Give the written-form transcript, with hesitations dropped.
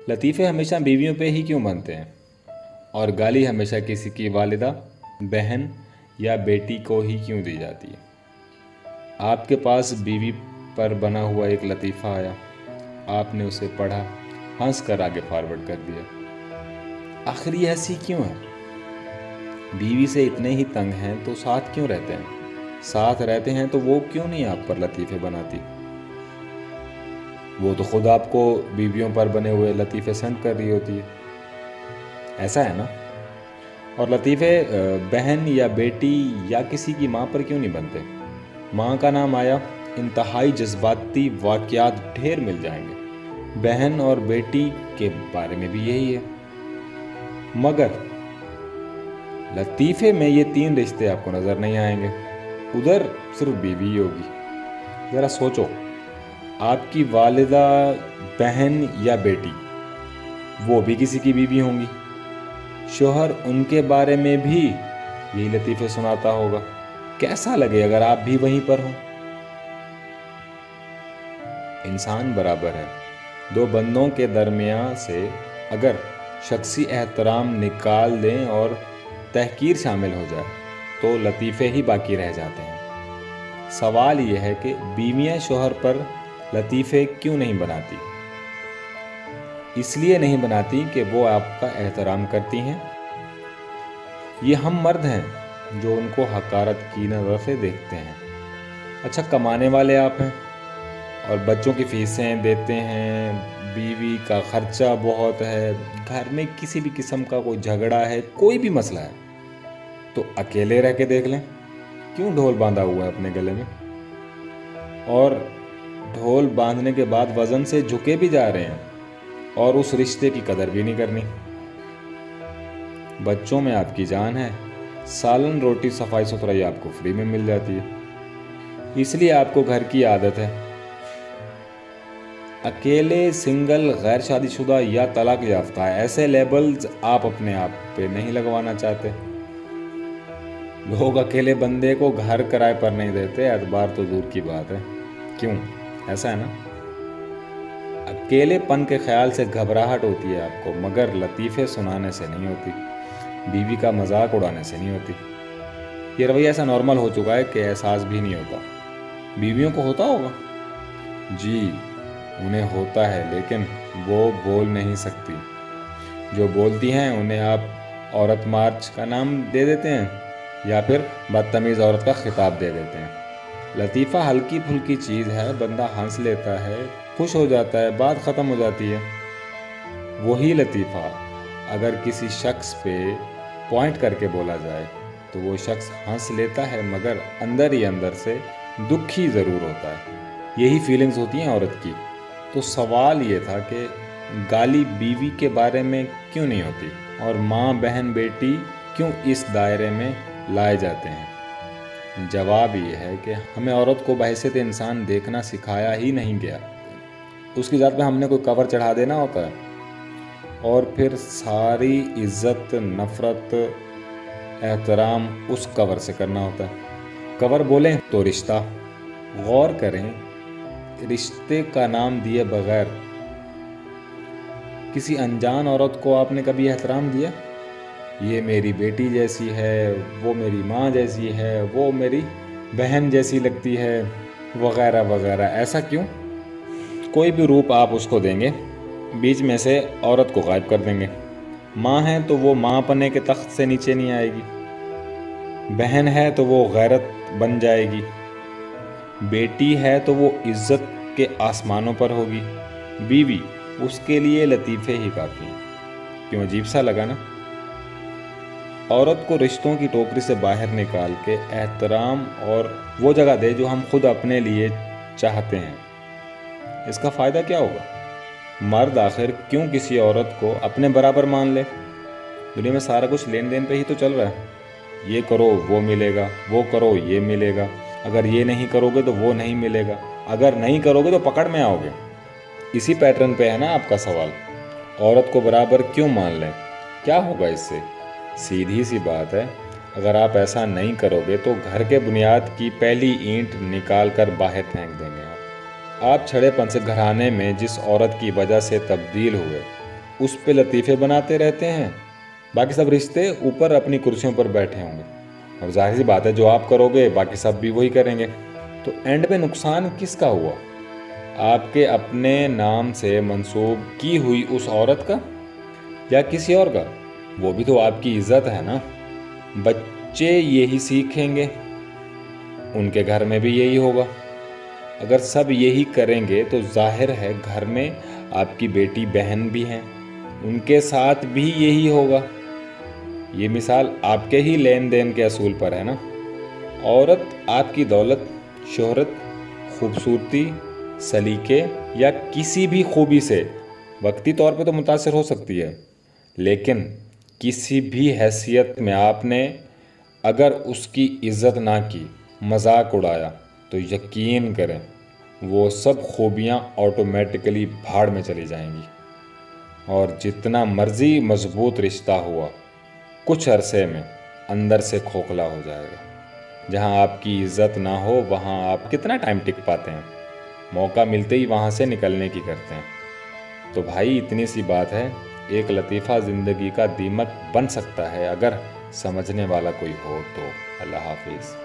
लतीफ़े हमेशा बीवियों पे ही क्यों बनते हैं और गाली हमेशा किसी की वालिदा, बहन या बेटी को ही क्यों दी जाती है? आपके पास बीवी पर बना हुआ एक लतीफ़ा आया, आपने उसे पढ़ा, हंस कर आगे फॉरवर्ड कर दिया। आखिर ये ऐसी क्यों है? बीवी से इतने ही तंग हैं तो साथ क्यों रहते हैं? साथ रहते हैं तो वो क्यों नहीं आप पर लतीफ़े बनाती? वो तो खुद आपको बीवियों पर बने हुए लतीफ़े सेंड कर रही होती है, ऐसा है ना? और लतीफ़े बहन या बेटी या किसी की माँ पर क्यों नहीं बनते? माँ का नाम आया, इंतहाई जज्बाती वाक़यात ढेर मिल जाएंगे। बहन और बेटी के बारे में भी यही है, मगर लतीफ़े में ये 3 रिश्ते आपको नज़र नहीं आएंगे। उधर सिर्फ बीवी ही होगी। ज़रा सोचो, आपकी वालिदा, बहन या बेटी, वो भी किसी की बीवी होंगी। शोहर उनके बारे में भी यही लतीफ़े सुनाता होगा। कैसा लगे अगर आप भी वहीं पर हों? इंसान बराबर है। 2 बंदों के दरमियान से अगर शख्सी एहतराम निकाल दें और तहकीर शामिल हो जाए तो लतीफ़े ही बाकी रह जाते हैं। सवाल यह है कि बीवियाँ शोहर पर लतीफ़े क्यों नहीं बनाती? इसलिए नहीं बनाती कि वो आपका एहतराम करती हैं। ये हम मर्द हैं जो उनको हकारत की नज़र से देखते हैं। अच्छा, कमाने वाले आप हैं और बच्चों की फीसें देते हैं, बीवी का खर्चा बहुत है, घर में किसी भी किस्म का कोई झगड़ा है, कोई भी मसला है तो अकेले रह के देख लें। क्यों ढोल बांधा हुआ है अपने गले में? और ढोल बांधने के बाद वज़न से झुके भी जा रहे हैं और उस रिश्ते की कदर भी नहीं करनी। बच्चों में आपकी जान है, सालन रोटी सफाई सुथराई आपको फ्री में मिल जाती है, इसलिए आपको घर की आदत है। अकेले, सिंगल, गैर शादीशुदा या तलाक याफ्ता, ऐसे लेबल्स आप अपने आप पे नहीं लगवाना चाहते। लोग अकेले बंदे को घर किराए पर नहीं देते, एतबार तो दूर की बात है। क्यों? ऐसा है ना? अकेलेपन के ख्याल से घबराहट होती है आपको, मगर लतीफ़े सुनाने से नहीं होती, बीवी का मजाक उड़ाने से नहीं होती। ये रवैया ऐसा नॉर्मल हो चुका है कि एहसास भी नहीं होता। बीवियों को होता होगा जी, उन्हें होता है, लेकिन वो बोल नहीं सकती। जो बोलती हैं उन्हें आप औरत मार्च का नाम दे देते हैं या फिर बदतमीज़ औरत का खिताब दे देते हैं। लतीफ़ा हल्की फुल्की चीज़ है, बंदा हंस लेता है, खुश हो जाता है, बात ख़त्म हो जाती है। वही लतीफ़ा अगर किसी शख्स पे पॉइंट करके बोला जाए तो वो शख्स हंस लेता है, मगर अंदर ही अंदर से दुखी ज़रूर होता है। यही फीलिंग्स होती हैं औरत की। तो सवाल ये था कि गाली बीवी के बारे में क्यों नहीं होती और माँ, बहन, बेटी क्यों इस दायरे में लाए जाते हैं? जवाब ये है कि हमें औरत को बहैसियत इंसान देखना सिखाया ही नहीं गया। उसकी ज़ात पे हमने कोई कवर चढ़ा देना होता है और फिर सारी इज़्ज़त, नफ़रत, एहतराम उस कवर से करना होता है। कवर बोलें तो रिश्ता। गौर करें, रिश्ते का नाम दिए बगैर किसी अनजान औरत को आपने कभी एहतराम दिया? ये मेरी बेटी जैसी है, वो मेरी माँ जैसी है, वो मेरी बहन जैसी लगती है, वगैरह वगैरह। ऐसा क्यों? कोई भी रूप आप उसको देंगे, बीच में से औरत को गायब कर देंगे। माँ है तो वो माँ पने के तख्त से नीचे नहीं आएगी, बहन है तो वो गैरत बन जाएगी, बेटी है तो वो इज़्ज़त के आसमानों पर होगी, बीवी उसके लिए लतीफ़े ही काफ़ी हैं। क्यों अजीब सा लगा ना? औरत को रिश्तों की टोकरी से बाहर निकाल के एहतराम और वो जगह दे जो हम खुद अपने लिए चाहते हैं। इसका फ़ायदा क्या होगा? मर्द आखिर क्यों किसी औरत को अपने बराबर मान ले? दुनिया में सारा कुछ लेन देन पे ही तो चल रहा है। ये करो वो मिलेगा, वो करो ये मिलेगा, अगर ये नहीं करोगे तो वो नहीं मिलेगा, अगर नहीं करोगे तो पकड़ में आओगे। इसी पैटर्न पे है ना आपका सवाल। औरत को बराबर क्यों मान लें? क्या होगा इससे? सीधी सी बात है, अगर आप ऐसा नहीं करोगे तो घर के बुनियाद की पहली ईंट निकाल कर बाहर फेंक देंगे। आप छड़ेपन से घराने में जिस औरत की वजह से तब्दील हुए उस पे लतीफ़े बनाते रहते हैं, बाकी सब रिश्ते ऊपर अपनी कुर्सियों पर बैठे होंगे। और जाहिर सी बात है, जो आप करोगे बाकी सब भी वही करेंगे। तो एंड पे नुकसान किसका हुआ? आपके अपने नाम से मंसूब की हुई उस औरत का या किसी और का? वो भी तो आपकी इज्जत है ना। बच्चे यही सीखेंगे, उनके घर में भी यही होगा। अगर सब यही करेंगे तो जाहिर है घर में आपकी बेटी बहन भी हैं, उनके साथ भी यही होगा। ये मिसाल आपके ही लेन देन के असूल पर है ना। औरत आपकी दौलत, शोहरत, खूबसूरती, सलीके या किसी भी खूबी से वक्ती तौर पे तो मुतासिर हो सकती है, लेकिन किसी भी हैसियत में आपने अगर उसकी इज़्ज़त ना की, मजाक उड़ाया, तो यकीन करें वो सब खूबियाँ ऑटोमेटिकली भाड़ में चली जाएंगी। और जितना मर्जी मजबूत रिश्ता हुआ, कुछ अरसे में अंदर से खोखला हो जाएगा। जहाँ आपकी इज़्ज़त ना हो वहाँ आप कितना टाइम टिक पाते हैं? मौका मिलते ही वहाँ से निकलने की करते हैं। तो भाई इतनी सी बात है, एक लतीफ़ा ज़िंदगी का दीमक बन सकता है अगर समझने वाला कोई हो तो। अल्लाह हाफिज़।